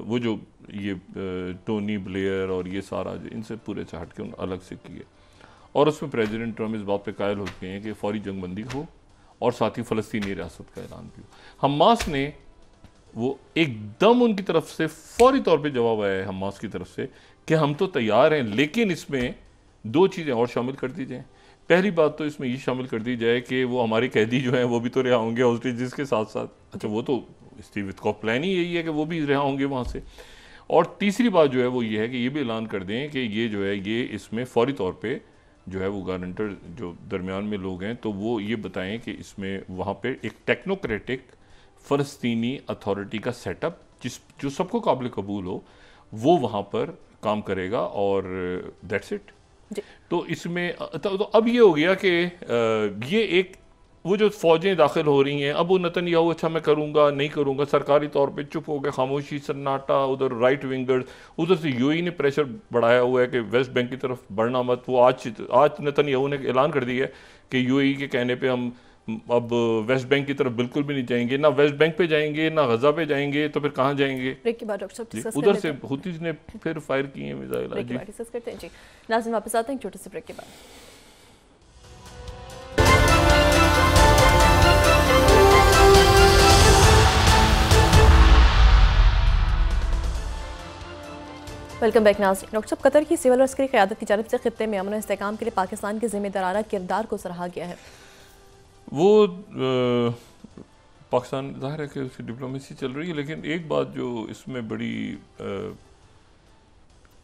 वो जो ये टोनी ब्लेयर और ये सारा इनसे पूरे से हट के उन अलग से किए, और उसमें प्रेसिडेंट ट्रम्प इस बात पे कायल हो गए हैं कि फौरी जंगबंदी हो और साथ ही फ़लस्तीनी रियासत का ऐलान भी हो। हमास ने वो एकदम उनकी तरफ से फौरी तौर पे जवाब आया है हमास की तरफ से कि हम तो तैयार हैं, लेकिन इसमें 2 चीज़ें और शामिल कर दी जाएँ। पहली बात तो इसमें ये शामिल कर दी जाए कि वो हमारे कैदी जो हैं वो भी तो रिहा होंगे हॉस्टेजेस के साथ साथ। अच्छा, वो तो स्टीव विटकॉफ प्लान ही यही है कि वो भी रिहा होंगे वहाँ से। और तीसरी बात जो है वो ये है कि ये भी ऐलान कर दें कि ये जो है ये इसमें फौरी तौर पे जो है वो गारंटर जो दरमियान में लोग हैं, तो वो ये बताएं कि इसमें वहाँ पे एक टेक्नोक्रेटिक फ़लस्तीनी अथॉरिटी का सेटअप जो सबको काबिल कबूल हो, वो वहाँ पर काम करेगा, और दैट्स इट। तो इसमें तो अब ये हो गया कि ये एक वो जो फ़ौजें दाखिल हो रही हैं, अब वो नेतन्याहू अच्छा मैं करूँगा नहीं करूँगा, सरकारी तौर पे चुप हो गए, खामोशी सन्नाटा, उधर राइट विंगर्स, उधर से यूएई ने प्रेशर बढ़ाया हुआ है कि वेस्ट बैंक की तरफ बढ़ना मत। वो आज नेतन्याहू ने ऐलान कर दिया है कि यूएई के कहने पे हम अब वेस्ट बैंक की तरफ बिल्कुल भी नहीं जाएंगे, ना वेस्ट बैंक पे जाएंगे ना गजा पे जाएंगे, तो फिर कहाँ जाएंगे? उधर से हुतीज ने फिर फायर किए हैं मिसाइल। डिस्कस करते हैं जी, नाज़रीन वापस आते हैं छोटे से ब्रेक के बाद। वेलकम बैक नाज़रीन। डॉक्टर साहब, कतर की सिविल और अस्करी क़यादत की जानिब से खित्ते में अमन और इस्तेहकाम के लिए पाकिस्तान के ज़िम्मेदाराना किरदार को सराहा गया है। वो पाकिस्तान ज़ाहिर है कि उसकी डिप्लोमेसी चल रही है, लेकिन एक बात जो इसमें बड़ी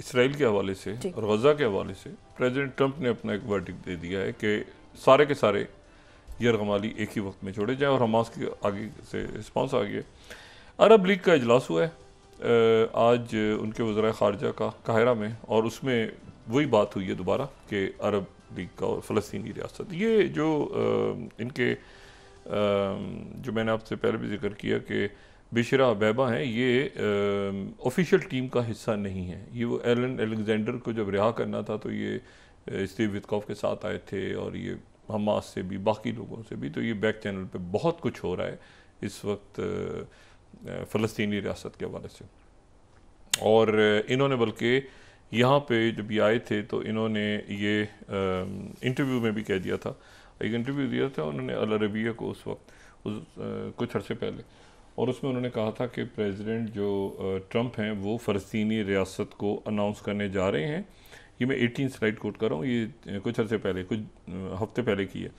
इसराइल के हवाले से और गज़ा के हवाले से प्रेसिडेंट ट्रंप ने अपना एक वर्डिक्ट दे दिया है कि सारे के सारे यरगमाली एक ही वक्त में छोड़े जाएं, और हमास के आगे से रिस्पॉन्स आ गया। अरब लीग का इजलास हुआ है आज उनके वज़राए ख़ारजा का काहिरा में, और उसमें वही बात हुई है दोबारा कि अरब लीग का और फ़लस्तीनी रियासत, ये जो इनके जो मैंने आपसे पहले भी जिक्र किया कि बिशरा बैबा हैं, ये ऑफिशियल टीम का हिस्सा नहीं है। ये वो एलन अलेक्जेंडर को जब रिहा करना था तो ये स्टीव विटकॉफ के साथ आए थे, और ये हमास से भी बाकी लोगों से भी। तो ये बैक चैनल पे बहुत कुछ हो रहा है इस वक्त फ़लस्तीनी रियासत के हवाले से। और इन्होंने बल्कि यहाँ पे जब ये आए थे तो इन्होंने ये इंटरव्यू में भी कह दिया था, एक इंटरव्यू दिया था उन्होंने अल अरबिया को उस वक्त कुछ अर्से पहले, और उसमें उन्होंने कहा था कि प्रेसिडेंट जो ट्रंप हैं वो फ़लस्तीनी रियासत को अनाउंस करने जा रहे हैं। ये मैं 18 स्लाइड कोट कर रहा हूँ, ये कुछ अर्से पहले, कुछ हफ्ते पहले की है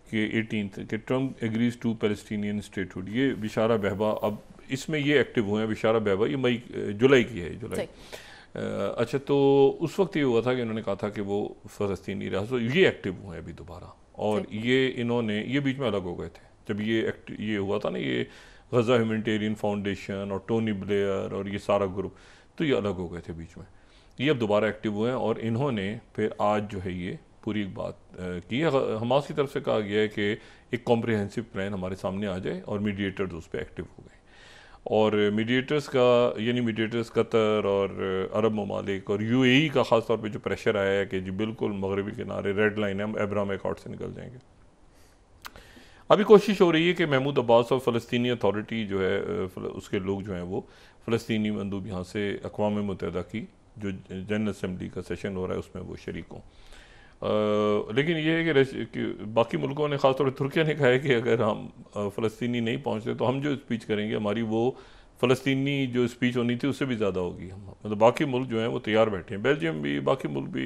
कि 18 कि Trump agrees to Palestinian statehood. ये बिशारा बहबा, अब इसमें ये एक्टिव हुए हैं बिशारा बहबा, ये जुलाई की है, जुलाई। अच्छा, तो उस वक्त ये हुआ था कि उन्होंने कहा था कि वो फ़लस्तीनी रियासत, ये एक्टिव हुए हैं अभी दोबारा, और ये इन्होंने, ये बीच में अलग हो गए थे जब ये हुआ था ना, ये गज़ा ह्यूमैनिटेरियन फाउंडेशन और टोनी ब्लेयर और ये सारा ग्रुप, तो ये अलग हो गए थे बीच में। ये अब दोबारा एक्टिव हुए हैं और इन्होंने फिर आज जो है ये पूरी एक बात की है। हमास की तरफ से कहा गया है कि एक कॉम्प्रिहेंसिव प्लान हमारे सामने आ जाए, और मीडिएटर्स उस पर एक्टिव हो गए। और मीडिएटर्स का, यानी मीडिएटर्स कतर और अरब ममालिक और यूएई का ख़ास तौर पे जो प्रेशर आया है कि जी बिल्कुल मगरबी किनारे रेड लाइन है, हम अब्राहम अकॉर्ड से निकल जाएंगे। अभी कोशिश हो रही है कि महमूद अब्बास और फ़लस्तीनी अथॉरिटी जो है, उसके लोग जो हैं वो फ़लस्तीनी मंदूब यहाँ से अक़वाम मुत्तहिदा की जो जनरल असम्बली का सेशन हो रहा है उसमें वो शरीक हों। लेकिन ये है कि बाकी मुल्कों ने, ख़ासतौर पर तुर्किया ने कहा है कि अगर हम फ़लस्तीनी नहीं पहुँचते तो हम जो स्पीच करेंगे हमारी वो फ़लस्तीनी जो स्पीच होनी थी उससे भी ज़्यादा होगी। मतलब बाकी मुल्क जो हैं वो तैयार बैठे हैं, बेल्जियम भी, बाकी मुल्क भी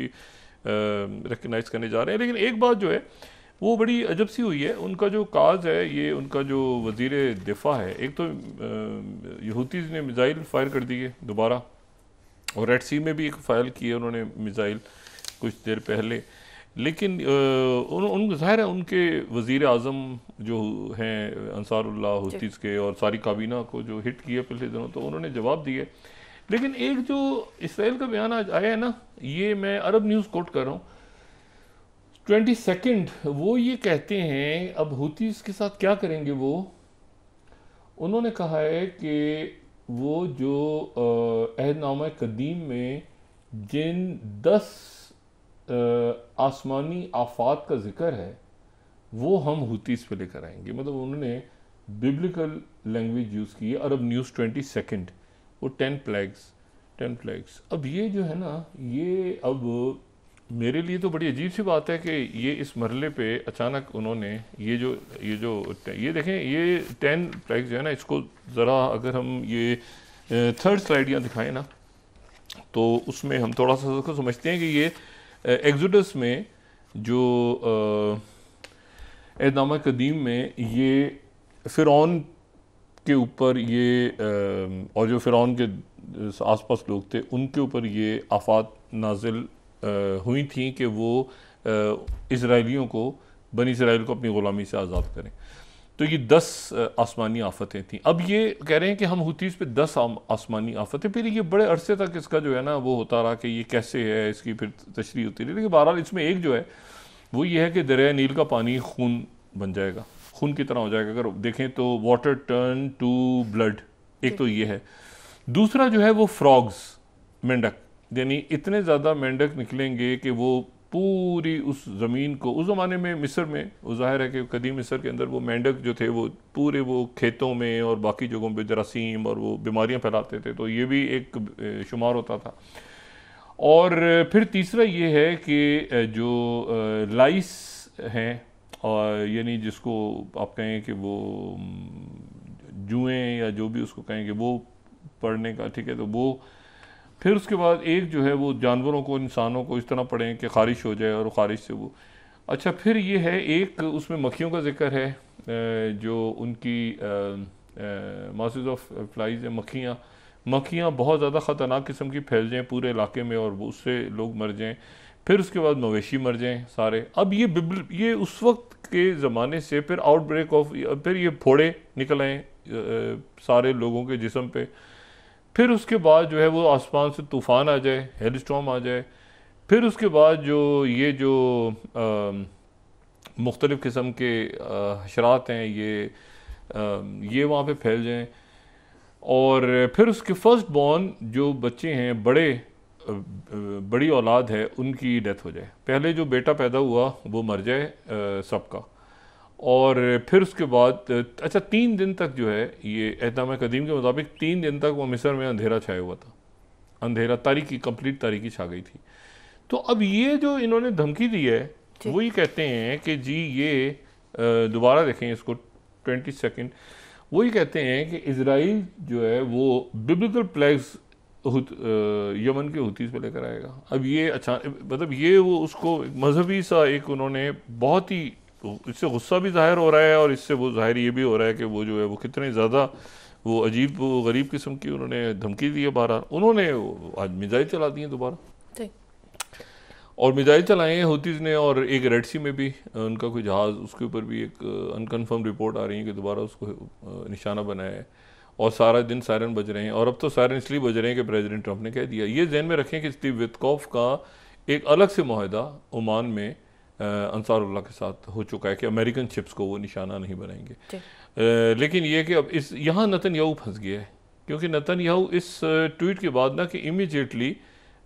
रिकगनाइज़ करने जा रहे हैं। लेकिन एक बात जो है वो बड़ी अजब सी हुई है, उनका जो काज है, ये उनका जो वज़ीर दिफा है, एक तो हूतीज़ ने मिज़ाइल फायर कर दिए दोबारा, और रेड सी में भी एक फायर किए उन्होंने मिज़ाइल कुछ देर पहले। लेकिन उन ज़ाहिर है उनके वज़ीर आज़म जो हैं अंसारुल्लाह हूतीज़ के, और सारी काबीना को जो हिट किया पिछले दिनों, तो उन्होंने जवाब दिए। लेकिन एक जो इसराइल का बयान आज आया है ना, ये मैं अरब न्यूज़ कोट कर रहा हूँ 22, वो ये कहते हैं अब हूतीज़ के साथ क्या करेंगे वो। उन्होंने कहा है कि वो जो अहदनामा कदीम में जिन 10 आसमानी आफात का जिक्र है वो हम हूतीज़ पे लेकर आएंगे। मतलब उन्होंने बिब्लिकल लैंग्वेज यूज़ की है। अरब न्यूज़ 22, वो 10 प्लेग्स। अब ये जो है ना, ये अब मेरे लिए तो बड़ी अजीब सी बात है कि ये इस मरले पे अचानक उन्होंने ये देखें, ये 10 प्लेग्स जो है ना, इसको ज़रा अगर हम ये थर्ड स्लाइड यहाँ दिखाएं ना, तो उसमें हम थोड़ा सा उसको समझते हैं कि ये एक्सोडस में जो एहदनामा कदीम में ये फ़िरौन के ऊपर ये और जो फ़िरौन के आसपास लोग थे उनके ऊपर ये आफात नाजिल हुई थी कि वो इज़राइलियों को, बनी इसराइल को अपनी ग़ुलामी से आज़ाद करें। तो ये 10 आसमानी आफतें थीं। अब ये कह रहे हैं कि हम हूतीज़ पे 10 आसमानी आफतें, फिर ये बड़े अरसे तक इसका जो है ना वो होता रहा कि ये कैसे है, इसकी फिर तशरीह होती रही। लेकिन बहरहाल इसमें एक जो है वो ये है कि दरिया नील का पानी खून बन जाएगा, खून की तरह हो जाएगा। अगर देखें तो वाटर टर्न टू ब्लड, एक तो ये है। दूसरा जो है वो फ्रॉग्स, मेंढक, यानी इतने ज़्यादा मेंढक निकलेंगे कि वो पूरी उस ज़मीन को, उस ज़माने में मिस्र में, वो ज़ाहिर है कि कदीम मिस्र के अंदर वो मेंढक जो थे वो पूरे वो खेतों में और बाकी जगहों पे जरासीम और वो बीमारियां फैलाते थे, तो ये भी एक शुमार होता था। और फिर तीसरा ये है कि जो लाइस हैं, और यानी जिसको आप कहें कि वो जुएँ या जो भी उसको कहेंगे वो पढ़ने का, ठीक है। तो वो फिर उसके बाद एक जो है वो जानवरों को, इंसानों को इस तरह पढ़ें कि ख़ारिश हो जाए और ख़ारिश से वो। अच्छा, फिर ये है एक उसमें मक्खियों का जिक्र है, जो उनकी मासेस ऑफ फ्लाइज है, मक्खियाँ बहुत ज़्यादा ख़तरनाक किस्म की फैल जाएँ पूरे इलाके में और उससे लोग मर जाएँ। फिर उसके बाद मवेशी मर जाएँ सारे। अब ये उस वक्त के ज़माने से फिर आउटब्रेक ऑफ, फिर ये फोड़े निकल आए सारे लोगों के जिस्म पे। फिर उसके बाद जो है वो आसमान से तूफ़ान आ जाए, हेल स्टॉर्म आ जाए। फिर उसके बाद जो मुख्तलिफ़ किस्म के हशरात हैं ये वहाँ पे फैल जाएँ। और फिर उसके फर्स्ट बॉर्न जो बच्चे हैं, बड़ी औलाद है, उनकी डेथ हो जाए। पहले जो बेटा पैदा हुआ वो मर जाए सबका। और फिर उसके बाद 3 दिन तक जो है, ये एहतनाम कदीम के मुताबिक 3 दिन तक वो मिस्र में अंधेरा छाया हुआ था, अंधेरा, तारीकी, कंप्लीट तारीकी छा गई थी। तो अब ये जो इन्होंने धमकी दी है वो ये कहते हैं कि जी ये दोबारा देखें इसको 22, वो ये कहते हैं कि इजराइल जो है वो बिब्लिकल प्लेग्स यमन के हुतीस पे लेकर आएगा। अब ये अच्छा मतलब ये वो उसको मजहबी सा एक उन्होंने बहुत ही, इससे गुस्सा भी जाहिर हो रहा है और इससे वो जाहिर ये भी हो रहा है कि वो जो है वो कितने ज़्यादा वो अजीब वो गरीब किस्म की उन्होंने धमकी दी है। बारह उन्होंने आज मिसाइल चला दी है दोबारा, और मिसाइल चलाए हैं हुतीज़ ने, और एक रेड सी में भी उनका कोई जहाज़, उसके ऊपर भी एक अनकन्फर्म रिपोर्ट आ रही है कि दोबारा उसको निशाना बनाया है, और सारा दिन सायरन बज रहे हैं। और अब तो सायरन इसलिए बज रहे हैं कि प्रेसिडेंट ट्रंप ने कह दिया। ये जहन में रखें कि स्टीव विटकॉफ का एक अलग से मुआहदा ओमान में अंसारुल्लाह के साथ हो चुका है कि अमेरिकन शिप्स को वो निशाना नहीं बनाएंगे। लेकिन ये कि अब इस यहाँ नेतन्याहू फंस गया है, क्योंकि नेतन्याहू इस ट्वीट के बाद ना कि इमीडिएटली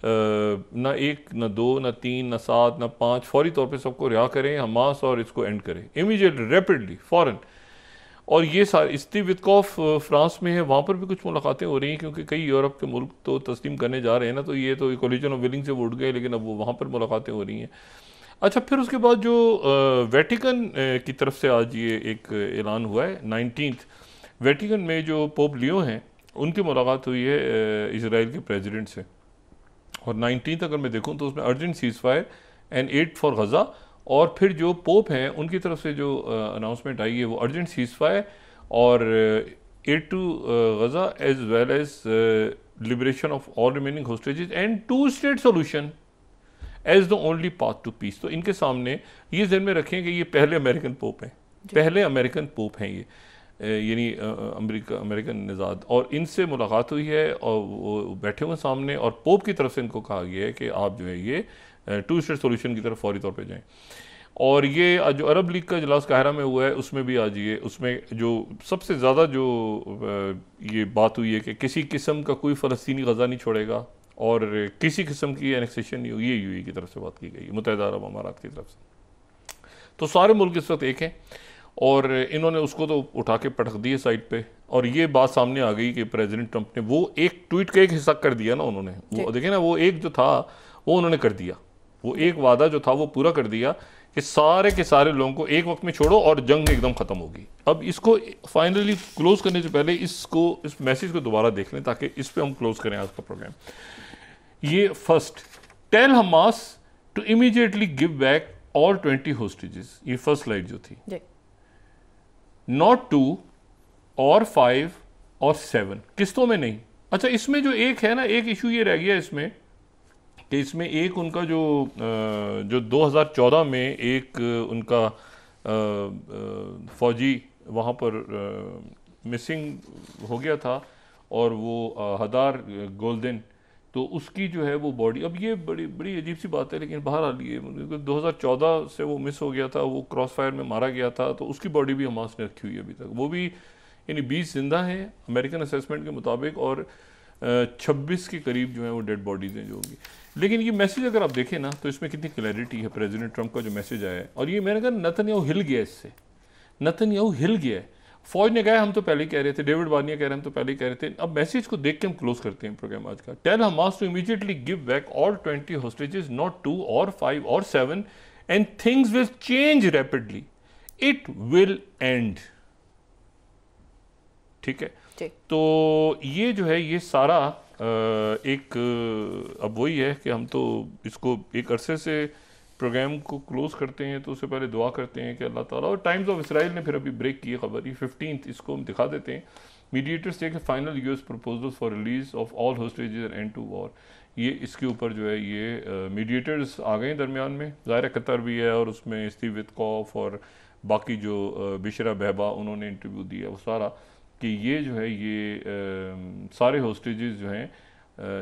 ना एक, ना दो, ना तीन, ना सात, ना पाँच, फौरी तौर पे सबको रिहा करें हमास और इसको एंड करें इमीडिएटली, रैपिडली, फ़ौरन। और ये सारे स्टीव विटकॉफ फ्रांस में है, वहाँ पर भी कुछ मुलाकातें हो रही हैं, क्योंकि कई यूरोप के मुल्क तो तस्लीम करने जा रहे हैं ना, तो ये तो कोलिजन ऑफ विलिंग से वो उठ गए, लेकिन अब वो वहाँ पर मुलाकातें हो रही हैं। अच्छा, फिर उसके बाद जो वेटिकन की तरफ से आज ये एक ऐलान हुआ है 19th, वेटिकन में जो पोप लियो हैं उनकी मुलाकात हुई है इजराइल के प्रेसिडेंट से, और 19th अगर मैं देखूं तो उसमें urgent seize fire and aid for Gaza, और फिर जो पोप हैं उनकी तरफ से जो अनाउंसमेंट आई है वो अर्जेंट सीज फायर और aid to Gaza as well as liberation of all remaining hostages and 2-state solution as the only path to peace. तो इनके सामने ये ध्यान में रखें कि ये पहले अमेरिकन पोप हैं, पहले अमेरिकन पोप हैं ये, यानी अमेरिकन निज़ाद, और इनसे मुलाकात हुई है और वो बैठे हुए सामने, और पोप की तरफ से इनको कहा गया है कि आप जो है ये 2-state सोल्यूशन की तरफ फौरी तौर पे जाएं। और ये जो अरब लीग का इजलास काहिरा में हुआ है उसमें भी आज ये, उसमें जो सबसे ज़्यादा जो ये बात हुई है कि किसी किस्म का कोई फ़लस्तीनी गज़ा नहीं छोड़ेगा, और किसी किस्म की एनेक्सेशन नहीं हुई, ये यूएई की तरफ से बात की गई है, मुत्तहिदा अरब अमारात की तरफ से। तो सारे मुल्क इस वक्त एक हैं, और इन्होंने उसको तो उठा के पटक दिए साइड पे, और ये बात सामने आ गई कि प्रेसिडेंट ट्रंप ने वो एक ट्वीट का एक हिस्सा कर दिया ना उन्होंने, वो देखें ना, वो एक जो था वो उन्होंने कर दिया, वो एक वादा जो था वो पूरा कर दिया कि सारे के सारे लोगों को एक वक्त में छोड़ो और जंग एकदम ख़त्म होगी। अब इसको फाइनली क्लोज करने से पहले इसको, इस मैसेज को दोबारा देख लें ताकि इस पर हम क्लोज करें आज का प्रोग्राम। ये first, tell Hamas to immediately give back all 20 hostages, ये फर्स्ट स्लाइड जो थी, नॉट 2 और 5 और 7, किस्तों में नहीं। अच्छा, इसमें जो एक है ना, एक इशू ये रह गया इसमें कि इसमें एक उनका जो 2014 में एक उनका फौजी वहाँ पर मिसिंग हो गया था, और वो हदार गोल्डन, तो उसकी जो है वो बॉडी, अब ये बड़ी बड़ी अजीब सी बात है, लेकिन बहरहाल ये 2014 से वो मिस हो गया था, वो क्रॉस फायर में मारा गया था, तो उसकी बॉडी भी हमास ने रखी हुई है अभी तक, वो भी यानी 20 जिंदा हैं अमेरिकन असेसमेंट के मुताबिक, और 26 के करीब जो है वो डेड बॉडीज़ हैं जो होगी। लेकिन ये मैसेज अगर आप देखें ना तो इसमें कितनी क्लैरिटी है, प्रेसिडेंट ट्रंप का जो मैसेज आया है, और ये मैंने कहा नेतन्याहू हिल गया, इससे नेतन्याहू हिल गया है। फौज ने कहा हम तो पहले ही कह रहे थे, डेविड बार्निया कह रहे हैं हम तो पहले ही कह रहे थे। अब मैसेज को देख के हम क्लोज करते हैं प्रोग्राम आज का। Tell Hamas to immediately give back all 20 hostages, not 2 और 5 और 7, and things will change rapidly, it will end. ठीक है, तो ये जो है ये सारा एक अब वही है कि हम तो इसको एक अरसे से प्रोग्राम को क्लोज करते हैं, तो उससे पहले दुआ करते हैं कि अल्लाह ताला, और टाइम्स ऑफ इसराइल ने फिर अभी ब्रेक की खबर, ये 15th, इसको हम दिखा देते हैं। Mediators take final US proposal for release of all hostages and end to war. ये इसके ऊपर जो है ये मीडिएटर्स आ गए दरमियान में, ज़ाहिर कतर भी है, और उसमें स्टीव विटकॉफ और बाकी जो बिशरा बहबा उन्होंने इंटरव्यू दिया, वो सारा कि ये जो है ये सारे होस्टेजेस जो हैं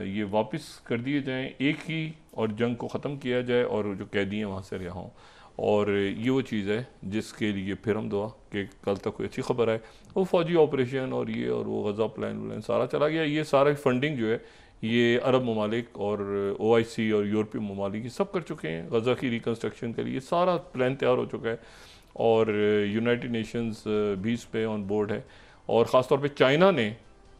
ये वापस कर दिए जाएं एक ही, और जंग को ख़त्म किया जाए, और जो कैदी हैं वहाँ से रिहा हों। और ये वो चीज़ है जिसके लिए फिर हम दुआ कि कल तक कोई अच्छी खबर आए। वो फौजी ऑपरेशन और ये और वो गज़ा प्लान सारा चला गया, ये सारा फंडिंग जो है ये अरब ममालिक और OIC और यूरोपीय ममालिक ये सब कर चुके हैं गज़ा की रिकन्स्ट्रक्शन के लिए, सारा प्लान तैयार हो चुका है, और यूनाइटेड नेशंस भी इस पे ऑन बोर्ड है। और ख़ास तौर पे चाइना ने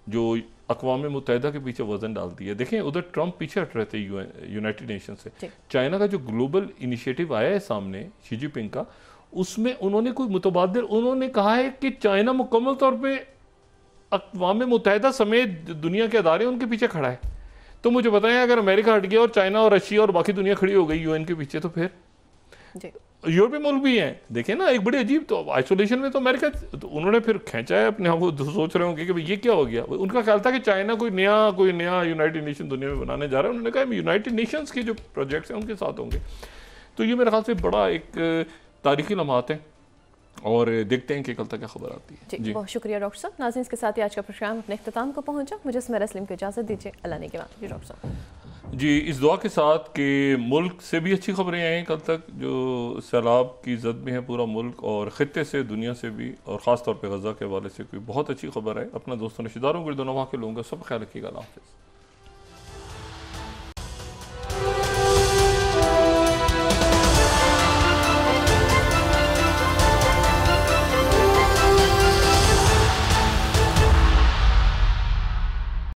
जो अक़वाम मुत्तहिदा के पीछे वज़न डाल दिया। देखें उधर ट्रंप पीछे हट रहे थे यूनाइटेड नेशन से, चाइना का जो ग्लोबल इनिशिएटिव आया है सामने शी जिनपिंग का, उसमें उन्होंने कोई मुतबादिल, उन्होंने कहा है कि चाइना मुकम्मल तौर पे अक़वाम मुत्तहिदा समेत दुनिया के अदारे उनके पीछे खड़ा है। तो मुझे बताएं, अगर अमेरिका हट गया और चाइना और रशिया और बाकी दुनिया खड़ी हो गई यूएन के पीछे, तो फिर यूरोपीय मुल्क भी हैं, देखें ना, एक बड़ी अजीब, तो आइसोलेशन में तो अमेरिका, तो उन्होंने फिर खींचा है अपने आप को, सोच रहे होंगे कि भाई ये क्या हो गया। उनका ख्याल था कि चाइना कोई नया यूनाइटेड नेशन दुनिया में बनाने जा रहा है। उन्होंने कहा यूनाइटेड नेशंस के जो प्रोजेक्ट्स हैं उनके साथ होंगे। तो ये मेरे ख्याल से बड़ा एक तारीखी लम्हात है, और देखते हैं कि कल तक क्या खबर आती है। जी, बहुत शुक्रिया डॉक्टर साहब। नाज़रीन, इसके साथ ही आज का प्रोग्राम अपने इख्तिताम को पहुंचा। मुझे सुमेरा सलीम को इजाज़त दीजिए, अल्लाह ने के बाद। जी डॉक्टर साहब। जी, इस दुआ के साथ कि मुल्क से भी अच्छी खबरें आएँ कल तक, जो सैलाब की जद में है पूरा मुल्क, और ख़ित्ते से, दुनिया से भी, और ख़ास तौर पे गज़ा के हवाले से कोई बहुत अच्छी खबर है। अपना दोस्तों रिश्तेदारों को दोनों वहाँ के लोगों का सब ख्याल रखिएगा। अल्लाह हाफ़िज़।